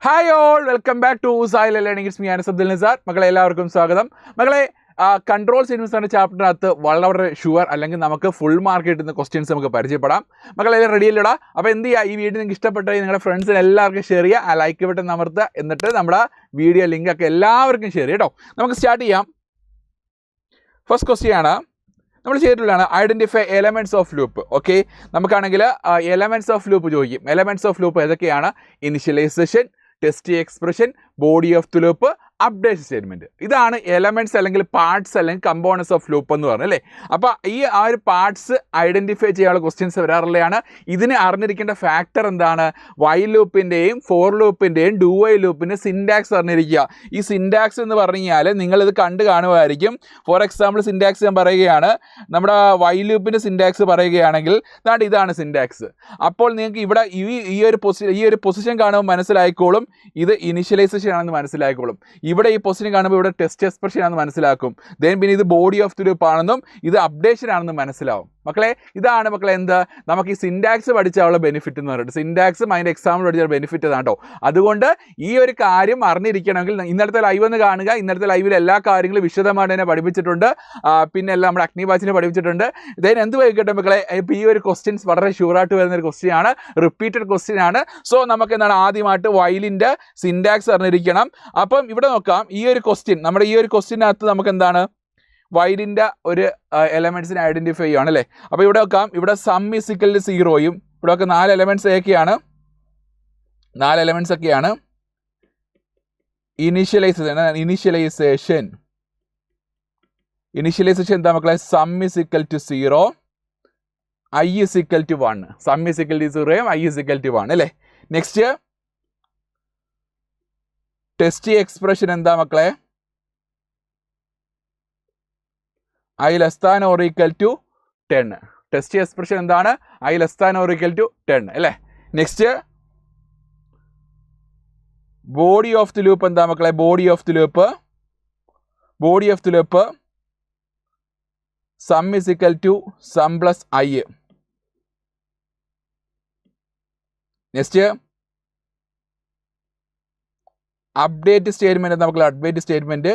Hi all, welcome back to സായിൽ learning. It's me Abdul Nisar. മക്കളെ എല്ലാവർക്കും സ്വാഗതം. മക്കളെ, കൺട്രോൾ സ്റ്റേറ്റ്മെന്റ്സ് എന്ന ചാപ്റ്ററിനകത്ത് വളരെ ഷുവർ അല്ലെങ്കിൽ നമുക്ക് ഫുൾ മാർക്ക് കിട്ടുന്ന ക്വസ്റ്റ്യൻസ് നമുക്ക് പരിചയപ്പെടാം. മക്കളെ റെഡി അല്ലടാ? അപ്പോൾ എന്ത് ചെയ്യുക, ഈ വീഡിയോ നിങ്ങൾക്ക് ഇഷ്ടപ്പെട്ടെങ്കിൽ നിങ്ങളുടെ ഫ്രണ്ട്സിന് എല്ലാവർക്കും ഷെയർ ചെയ്യുക, ആ ലൈക്ക് ബട്ടൺ അമർത്തുക, എന്നിട്ട് നമ്മുടെ വീഡിയോ ലിങ്ക് ഒക്കെ എല്ലാവർക്കും ഷെയർ ചെയ്യാം കേട്ടോ. നമുക്ക് സ്റ്റാർട്ട് ചെയ്യാം. ഫസ്റ്റ് ക്വസ്റ്റ്യൻ ആണ് നമ്മൾ ചെയ്തിട്ടുള്ളതാണ് identify elements of loop. Okay, നമുക്കാണെങ്കിൽ എലമെന്റ്സ് ഓഫ് ലൂപ്പ് ചോദിക്കും. എലമെന്റ്സ് ഓഫ് ലൂപ്പ് ഏതൊക്കെയാണ്? Initialization, test expression, body of the loop, update statement. ഇതാണ് എലമെന്റ്സ് അല്ലെങ്കിൽ പാർട്സ് അല്ലെങ്കിൽ കമ്പോണൻസ് ഓഫ് ലൂപ്പ് എന്ന് പറഞ്ഞത് അല്ലേ. അപ്പോൾ ഈ ഒരു പാർട്സ് ഐഡന്റിഫൈ ചെയ്യാനുള്ള ക്വസ്റ്റ്യൻസ് വരാറുള്ളതാണ്. ഇതിന് അറിഞ്ഞിരിക്കേണ്ട ഫാക്ടർ എന്താണ്? വൈൽ ലൂപ്പിൻ്റെയും ഫോർ ലൂപ്പിൻ്റെയും ഡു വൈൽ ലൂപ്പിൻ്റെ സിൻടാക്സ് അറിഞ്ഞിരിക്കുക. ഈ സിൻടാക്സ് എന്ന് പറഞ്ഞു കഴിഞ്ഞാൽ നിങ്ങളിത് കണ്ടു കാണുമായിരിക്കും. ഫോർ എക്സാമ്പിൾ സിൻടാക്സ് ഞാൻ പറയുകയാണ്. നമ്മുടെ വൈൽ ലൂപ്പിൻ്റെ സിൻടാക്സ് പറയുകയാണെങ്കിൽ ഇതാണ് സിൻടാക്സ്. അപ്പോൾ നിങ്ങൾക്ക് ഇവിടെ ഈ ഒരു പൊസിഷൻ കാണുമ്പോൾ മനസ്സിലായിക്കോളും ഇത് ഇനിഷ്യലൈസേഷൻ ആണെന്ന് മനസ്സിലായിക്കോളും. ഇവിടെ ഈ പൊസിഷൻ കാണുമ്പോൾ ഇവിടെ ടെസ്റ്റ് എക്സ്പ്രഷൻ ആണെന്ന് മനസ്സിലാക്കും. പിന്നെ ഇത് ബോഡി ഓഫ് ദി ലൂപ്പ് ആണെന്നും ഇത് അപ്ഡേഷൻ ആണെന്നും മനസ്സിലാവും. മക്കളെ, ഇതാണ് മക്കളെ എന്ത് നമുക്ക് ഈ സിൻടാക്സ് പഠിച്ചാലുള്ള ബെനിഫിറ്റ് എന്ന് പറയുന്നത്. സിൻടാക്സും അതിൻ്റെ എക്സാമ്പിൾ പഠിച്ചാൽ ബെനിഫിറ്റ് ഇതാണ് കേട്ടോ. അതുകൊണ്ട് ഈ ഒരു കാര്യം അറിഞ്ഞിരിക്കണമെങ്കിൽ ഇന്നലത്തെ ലൈവ് ഒന്ന് കാണുക. ഇന്നലത്തെ ലൈവിൽ എല്ലാ കാര്യങ്ങളും വിശദമായിട്ട് തന്നെ പഠിപ്പിച്ചിട്ടുണ്ട്. പിന്നെ എല്ലാം നമ്മുടെ അഗ്നി ബാച്ചിനെ പഠിപ്പിച്ചിട്ടുണ്ട്. എന്ത് വൈകിട്ടെ മക്കളെ, ഇപ്പോൾ ഈ ഒരു ക്വസ്റ്റ്യൻസ് വളരെ ഷുവറായിട്ട് വരുന്ന ഒരു ക്വസ്റ്റ്യൻ ആണ്, റിപ്പീറ്റഡ് ക്വസ്റ്റ്യൻ ആണ്. സോ നമുക്ക് എന്താണ് ആദ്യമായിട്ട് വൈലിൻ്റെ സിൻടാക്സ് അറിഞ്ഞിരിക്കണം. അപ്പം ഇവിടെ നോക്കാം, ഈ ഒരു ക്വസ്റ്റ്യൻ നമ്മുടെ ഈ ഒരു ക്വസ്റ്റ്യനകത്ത് നമുക്ക് എന്താണ് വൈലിൻ്റെ ഒരു എലമെൻറ്റ്സിനെ ഐഡൻറ്റിഫൈ ചെയ്യുകയാണ് അല്ലേ. അപ്പോൾ ഇവിടെ നോക്കാം, ഇവിടെ സം ഈസ് ഈക്വൽ ടു 0യും ഇവിടെ ഒക്കെ 4 എലമെൻറ്റ്സ് ഒക്കെയാണ്. 4 എലമെൻറ്റ്സ് ഒക്കെയാണ്. ഇനിഷ്യലൈസേഷൻ എന്താ മക്കളെ? Sum is equal to 0, i is equal to 1. Sum is equal to 0യും ഐ ഈസ് ഈക്വൽ ടു 1 അല്ലേ. നെക്സ്റ്റ് ടെസ്റ്റ് എക്സ്പ്രഷൻ എന്താ മക്കളെ? I less than or equal to 10. Test expression എന്താണ്? I less than or equal to 10 അല്ലേ. Next body of the loop എന്താ മക്കളെ? Body of the loop sum is equal to sum plus i. Next update statement എന്താ മക്കളെ? Update statement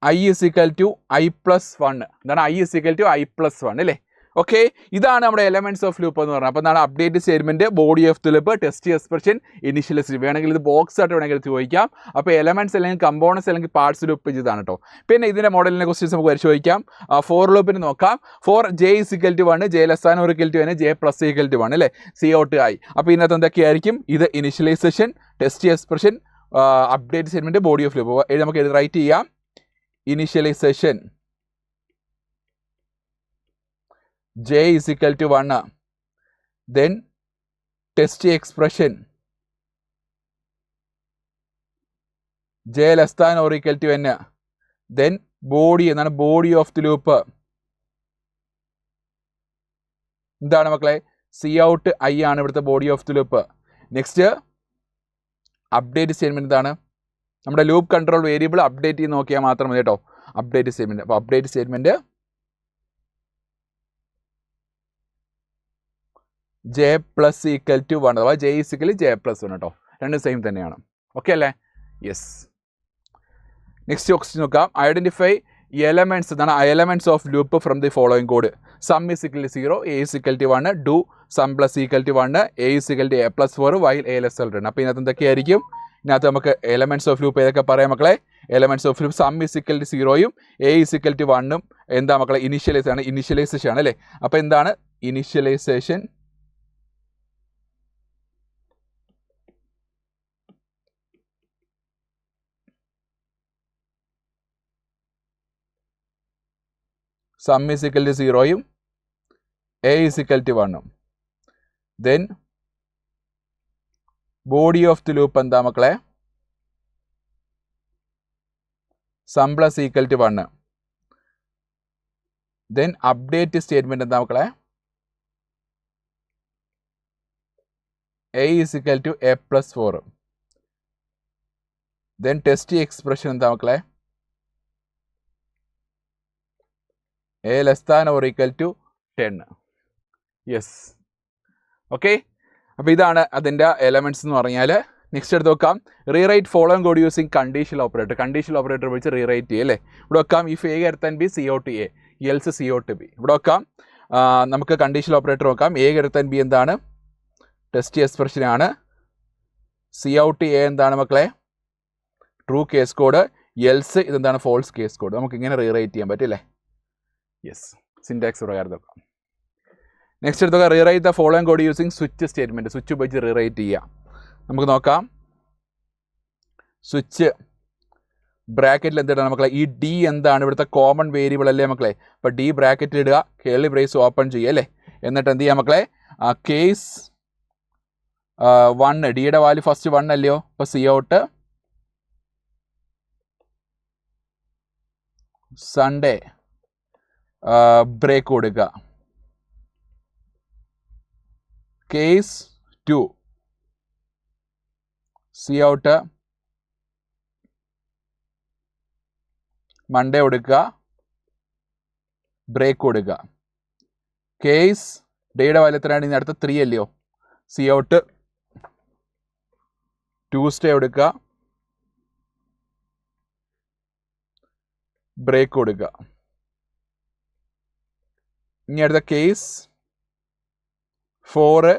I is equal to I plus 1. എന്താണ് I is equal to I plus 1 അല്ലേ. Okay, ഇതാണ് നമ്മുടെ elements of loop എന്ന് പറഞ്ഞാൽ. അപ്പോൾ എന്താണ് update statement, body of the loop, test expression, initialization. വേണമെങ്കിൽ ഇത് ബോക്സ് ആയിട്ട് വേണമെങ്കിൽ ചോദിക്കാം. അപ്പോൾ എലമെന്റ്സ് അല്ലെങ്കിൽ കമ്പോണൻസ് അല്ലെങ്കിൽ പാർട്സ് ലൂപ്പ് ഇതാണ് കേട്ടോ. പിന്നെ ഇതിന്റെ മോഡലിനെ ക്വസ്റ്റ്യൻസ് നമുക്ക് പരിശോധിക്കാം. ഫോർ ലൂപ്പിന് നോക്കാം. For J is equal to 1, J less than or equal to 1, J plus equal to 1 അല്ലേ. സി ഔട്ട് ആയി. അപ്പോൾ ഇതിനകത്ത് എന്തൊക്കെയായിരിക്കും? ഇത് initialization, test expression, update statement, body of loop. നമുക്ക് റൈറ്റ് ചെയ്യാം. Initialization j is equal to 1, then test expression j less than or equal to n, then body എന്നാണ് body of the loop. എന്താണ് മക്കളെ? സി ഔട്ട് ഐ ആണ് ഇവിടുത്തെ body of the loop. Next update statement എന്താണ്? നമ്മുടെ loop control variable update ചെയ്ത് നോക്കിയാൽ മാത്രം മതി കേട്ടോ. Update statement. അപ്പോൾ update statement j plus equal to 1 അഥവാ j is equal j plus 1 കേട്ടോ. രണ്ടും സെയിം തന്നെയാണ്. ഓക്കെ അല്ലേ? യെസ്. നെക്സ്റ്റ് ക്വസ്റ്റ്യൻ നോക്കാം. ഐഡന്റിഫൈ എലമെന്റ്സ് എന്നാണ് elements of loop from the following code. Sum is equal to 0, a is equal to 1, do sum plus equal to 1, a is equal to a plus 4, while a less than 10. അപ്പോൾ ഇതിനകത്ത് എന്തൊക്കെയായിരിക്കും? ഇതിനകത്ത് നമുക്ക് elements of loop ഏതൊക്കെ പറയാം മക്കളെ? Elements of loop sum is equal to 0യും a is equal to 1ഉം എന്താ മക്കളെ? ഇനിഷ്യലൈസേഷൻ ആണ് അല്ലേ. അപ്പോൾ എന്താണ് initialization? Sum is equal to 0യും എ ഈസ് ഈക്വൽ ടു 1ഉം. Then body of the loop എന്താ മക്കളെ? Sum plus equal to 1. Then update statement എന്താ മക്കളെ? A is equal to a plus 4. Then test expression എന്താ മക്കളെ? A less than or equal to 10. Yes. Okay, അപ്പോൾ ഇതാണ് അതിൻ്റെ എലമെൻറ്റ്സ് എന്ന് പറഞ്ഞാൽ. നെക്സ്റ്റ് എടുത്ത് നോക്കാം, rewrite following code using conditional operator. Conditional operator വെച്ച് റീറൈറ്റ് ചെയ്യും അല്ലേ. ഇവിടെ വെക്കാം if A greater than B CO to A, else CO to B. ഇവിടെ വെക്കാം നമുക്ക് കണ്ടീഷണൽ ഓപ്പറേറ്റർ നോക്കാം. എ ഗ്രേറ്റർ ദാൻ ബി എന്താണ്? ടെസ്റ്റ് എക്സ്പ്രഷൻ ആണ്. CO to A എന്താണ് മക്കളെ? True case code. എൽസ് ഇതെന്താണ്? False case code. നമുക്ക് ഇങ്ങനെ റീറൈറ്റ് ചെയ്യാൻ പറ്റില്ലേ? യെസ്, സിൻടാക്സ് പ്രകാരം നോക്കാം. നെക്സ്റ്റ് എടുത്ത് നോക്കാം, rewrite the following code using switch statement. Switch ഉപയോഗിച്ച് റീറൈറ്റ് ചെയ്യാം. നമുക്ക് നോക്കാം, സ്വിച്ച് ബ്രാക്കറ്റിൽ എന്തിടാണ് മക്കളെ? ഈ ഡി എന്താണ്? ഇവിടുത്തെ കോമൺ വേരിയബിൾ അല്ലേ മക്കളെ? അപ്പോൾ ഡി ബ്രാക്കറ്റിൽ ഇടുക, കേളി ബ്രേസ് ഓപ്പൺ ചെയ്യുക അല്ലേ. എന്നിട്ട് എന്ത് ചെയ്യാം മക്കളെ? കേസ് 1, ഡിയുടെ വാല്യൂ ഫസ്റ്റ് 1 അല്ലയോ? അപ്പോൾ CO to സൺഡേ ബ്രേക്ക് കൊടുക്കുക. കേസ് 2 CO to മൺഡേ കൊടുക്കുക, ബ്രേക്ക് കൊടുക്കുക. കേസ് ഡേയുടെ വാല്യൂ എത്രയാണ്? ഇനി അടുത്ത 3 അല്ലയോ? CO to ട്യൂസ്ഡേ കൊടുക്കുക, ബ്രേക്ക് കൊടുക്കുക. ഇനി അടുത്ത case 4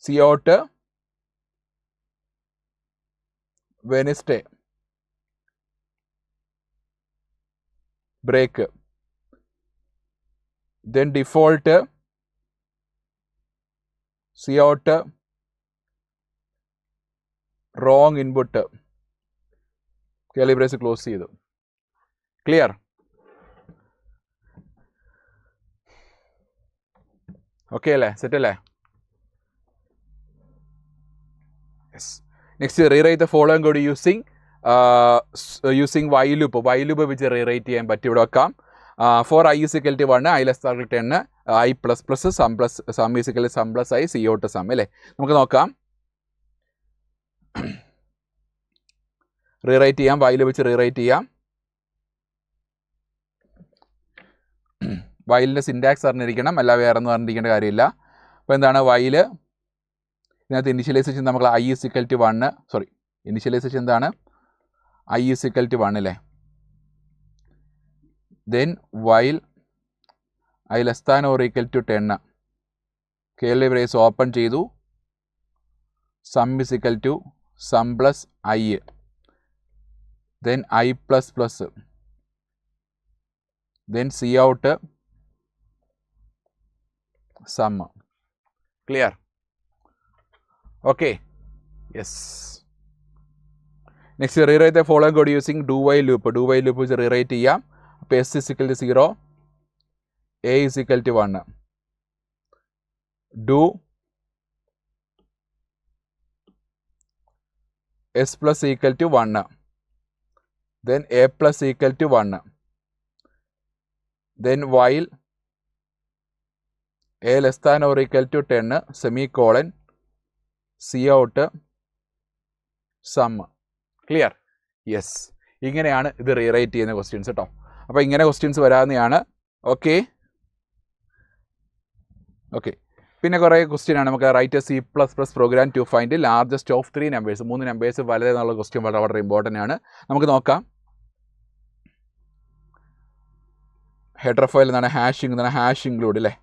CO to Wednesday break. Then default CO to wrong input. Curly brace close ചെയ്തു. ക്ലിയർ? ഓക്കെ അല്ലേ? സെറ്റ് അല്ലേ? Yes. Next rewrite the following code using while loop. While loop വെച്ച് rewrite ചെയ്യാൻ പറ്റും. ഇവിടെ വെക്കാം, four i is equal to 1, i less than 10, i plus plus sum is equal to sum plus i CO to sum അല്ലേ. നമുക്ക് നോക്കാം, rewrite ചെയ്യാം. Y loop വെച്ച് റീറൈറ്റ് ചെയ്യാം. വൈലിൻ്റെ സിൻടാക്സ് അറിഞ്ഞിരിക്കണം, അല്ല വേറെ ഒന്നും അറിഞ്ഞിരിക്കേണ്ട കാര്യമില്ല. അപ്പോൾ എന്താണ് വൈൽ? ഇതിനകത്ത് ഇനിഷ്യലൈസേഷൻ നമ്മൾ i is equal to 1, sorry initialization എന്താണ്? i is equal to 1 അല്ലേ. Then while i less than or equal to 10, curly brace open ചെയ്തു, sum is equal to sum plus i, then i plus plus, then CO to sum. Clear? Okay, yes. Next rewrite the following code using do while loop. Do while loop വെച്ച് rewrite ചെയ്യാം. അപ്പോൾ S is equal to 0, A is equal to 1, do S plus equal to 1, then A plus equal to 1, then while A less than or equal to 10, semicolon, CO to sum. Clear? Yes. ഇങ്ങനെയാണ് ഇത് rewrite ചെയ്യുന്ന questions കേട്ടോ. അപ്പോൾ ഇങ്ങനെ questions വരാവുന്നതാണ്. Okay okay. പിന്നെ കുറേ question ആണ്. നമുക്ക് write C++ program to find largest of 3 numbers. 3 numbers വലുതെന്നുള്ള ക്വസ്റ്റ്യൻ വളരെ വളരെ ഇമ്പോർട്ടൻ്റ് ആണ്. നമുക്ക് നോക്കാം. ഹെഡർ ഫയൽ എന്താണ്? ഹാഷിംഗ് എന്താണ്? ഹാഷ് ഇൻക്ലൂഡ് അല്ലേ.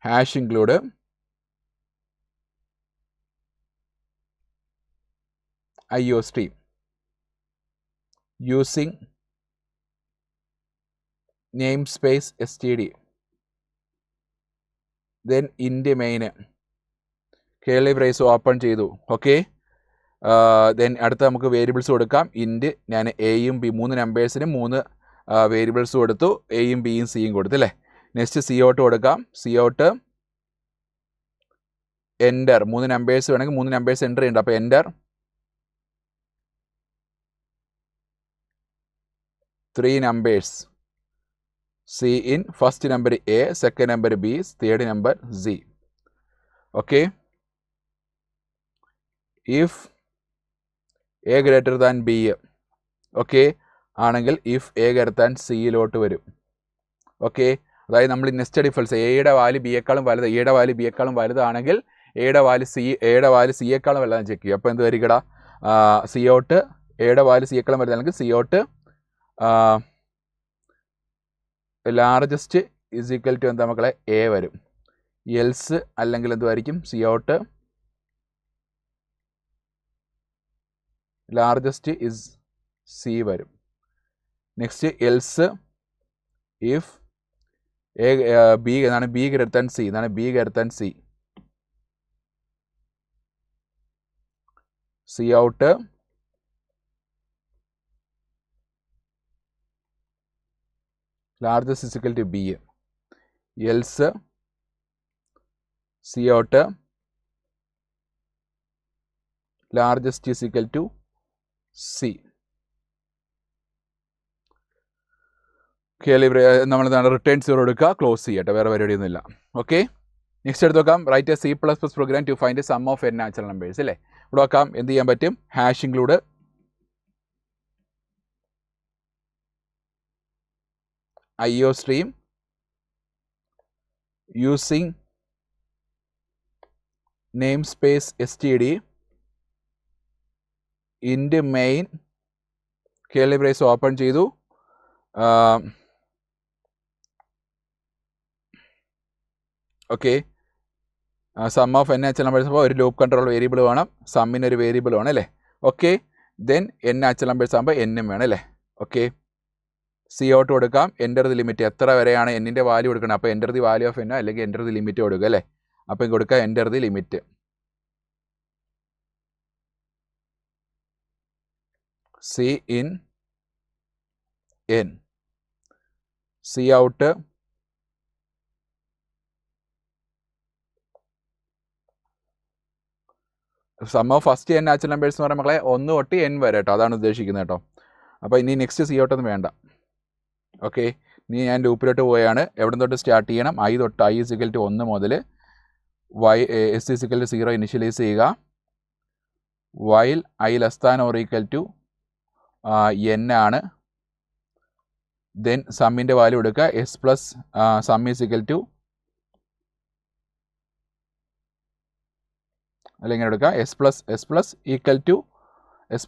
Hash include IOStream using namespace std, then int main, curly brace open ചെയ്തു. ഓക്കെ, ദെൻ അടുത്ത നമുക്ക് വേരിയബിൾസ് കൊടുക്കാം. ഇൻറ്റ് ഞാൻ എയും ബി 3 നമ്പേഴ്സിന് 3 വേരിയബിൾസ് കൊടുത്തു. എയും ബിയും സിയും കൊടുത്തു അല്ലേ. നെക്സ്റ്റ് CO to കൊടുക്കാം. CO to enter. 3 നമ്പേഴ്സ് വേണമെങ്കിൽ 3 നമ്പേഴ്സ് എൻ്റർ ചെയ്യുന്നുണ്ട്. അപ്പോൾ enter 3 numbers. C in first number A, second number B, third number Z. Okay. If A greater than B, okay, ആണെങ്കിൽ if A greater than C ലോട്ട് വരും. Okay, അതായത് നമ്മൾ nested if else എയുടെ value ബിയേക്കാളും വലുത്, എയുടെ value ബിയേക്കാളും വലുതാണെങ്കിൽ എയുടെ value സിയേക്കാളും വലുതാണെന്ന് ചെക്ക് ചെയ്യും. അപ്പോൾ എന്ത് വരികടാ, സി ഔട്ട് എയുടെ വാല്യൂ സിയേക്കാളും വലുതാണെങ്കിൽ cout largest is equal to എന്താ മക്കളെ എ വരും. എൽസ് അല്ലെങ്കിൽ എന്തുമായിരിക്കും cout largest is c വരും. നെക്സ്റ്റ് എൽസ് ഇഫ് ബി എന്നാണ് ബി ഗ്രേറ്റർ ദാൻ സി എന്നാണ് b greater than c. Cout largest is equal to b. Else cout largest is equal to c. നമ്മൾ return 0 എടുക്കുക, close ചെയ്യട്ടെ, വേറെ പരിപാടിയൊന്നുമില്ല. Okay, next എടുത്ത് നോക്കാം. Write a C++ program to find sum of n natural numbers അല്ലേ. ഇവിടെ നോക്കാം എന്ത് ചെയ്യാൻ പറ്റും. Hash include IO stream using namespace std int main curly brace open ചെയ്തു. Okay, sum of n natural numbers. അപ്പോൾ ഒരു ലൂപ്പ് കൺട്രോൾ വേരിയബിൾ വേണം, സമ്മിന് ഒരു വേരിയബിൾ വേണം അല്ലേ. Okay, then n natural numbers ആകുമ്പോൾ എന്നും വേണം അല്ലേ. ഓക്കെ, സി ഔട്ട് കൊടുക്കാം. എൻ്റർ ദി ലിമിറ്റ് എത്ര വരെയാണ് എന്നിൻ്റെ വാല്യൂ കൊടുക്കണം. അപ്പോൾ എൻ്റർ ദി വാല്യൂ ഓഫ് എന്നോ അല്ലെങ്കിൽ എൻ്റർ ദി ലിമിറ്റ് കൊടുക്കുക അല്ലേ. അപ്പം കൊടുക്കുക enter the limit. C in N. C out sum of first n natural numbers എന്ന് പറയുമ്പോൾ മക്കളെ 1 തൊട്ട് n വരെ കേട്ടോ, അതാണ് ഉദ്ദേശിക്കുന്നത് കേട്ടോ. അപ്പോൾ ഇനി നെക്സ്റ്റ് സി ഔട്ട് ഒന്നും വേണ്ട. ഓക്കെ, ഇനി ഞാൻ ലൂപ്പിലോട്ട് പോയാണ്. എവിടെ തൊട്ട് സ്റ്റാർട്ട് ചെയ്യണം. i തൊട്ട് i is equal to 1 മുതൽ s is equal to 0 initialise ചെയ്യുക. while i less than or equal to n ആണ്. ദെൻ സമ്മിൻ്റെ വാല്യൂ എടുക്കുക. S plus sum is equal to അല്ലെങ്കിൽ എടുക്കുക S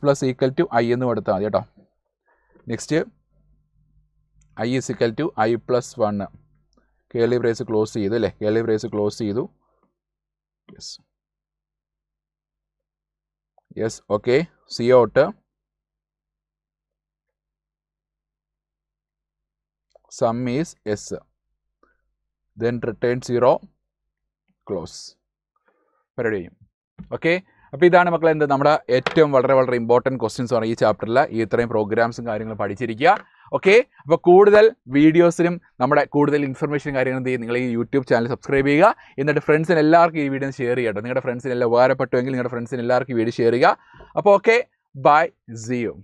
plus equal to I എന്ന് കൊടുത്താൽ മതി കേട്ടോ. Next i is equal to i plus 1. Curly brace close ചെയ്തു അല്ലേ. കേർലി ബ്രേസ് ക്ലോസ് ചെയ്തു. Yes okay. C out sum is S, then return 0, close. പരിപാടി ചെയ്യും. ഓക്കെ, അപ്പോൾ ഇതാണ് മക്കളെ എന്ത് നമ്മുടെ ഏറ്റവും വളരെ ഇമ്പോർട്ടൻറ്റ് ക്വസ്റ്റ്യൻസ് ആണ് ഈ ചാപ്റ്ററിൽ. ഈ ഇത്രയും പ്രോഗ്രാംസും കാര്യങ്ങളും പഠിച്ചിരിക്കുക. ഓക്കെ, അപ്പോൾ കൂടുതൽ വീഡിയോസിനും നമ്മുടെ കൂടുതൽ ഇൻഫർമേഷൻ കാര്യങ്ങളും എന്ത് ചെയ്യും, നിങ്ങൾ ഈ യൂട്യൂബ് ചാനൽ സബ്സ്ക്രൈബ് ചെയ്യുക. എന്നിട്ട് ഫ്രണ്ട്സിന് എല്ലാവർക്കും ഈ വീഡിയോ ഷെയർ ചെയ്യട്ടോ. നിങ്ങളുടെ ഫ്രണ്ട്സിന് എല്ലാം ഉപകാരപ്പെട്ടുവെങ്കിൽ നിങ്ങളുടെ ഫ്രണ്ട്സിന് എല്ലാവർക്കും ഈ വീഡിയോ ഷെയർ ചെയ്യുക. അപ്പോൾ ഓക്കെ, ബൈ, സീ യു.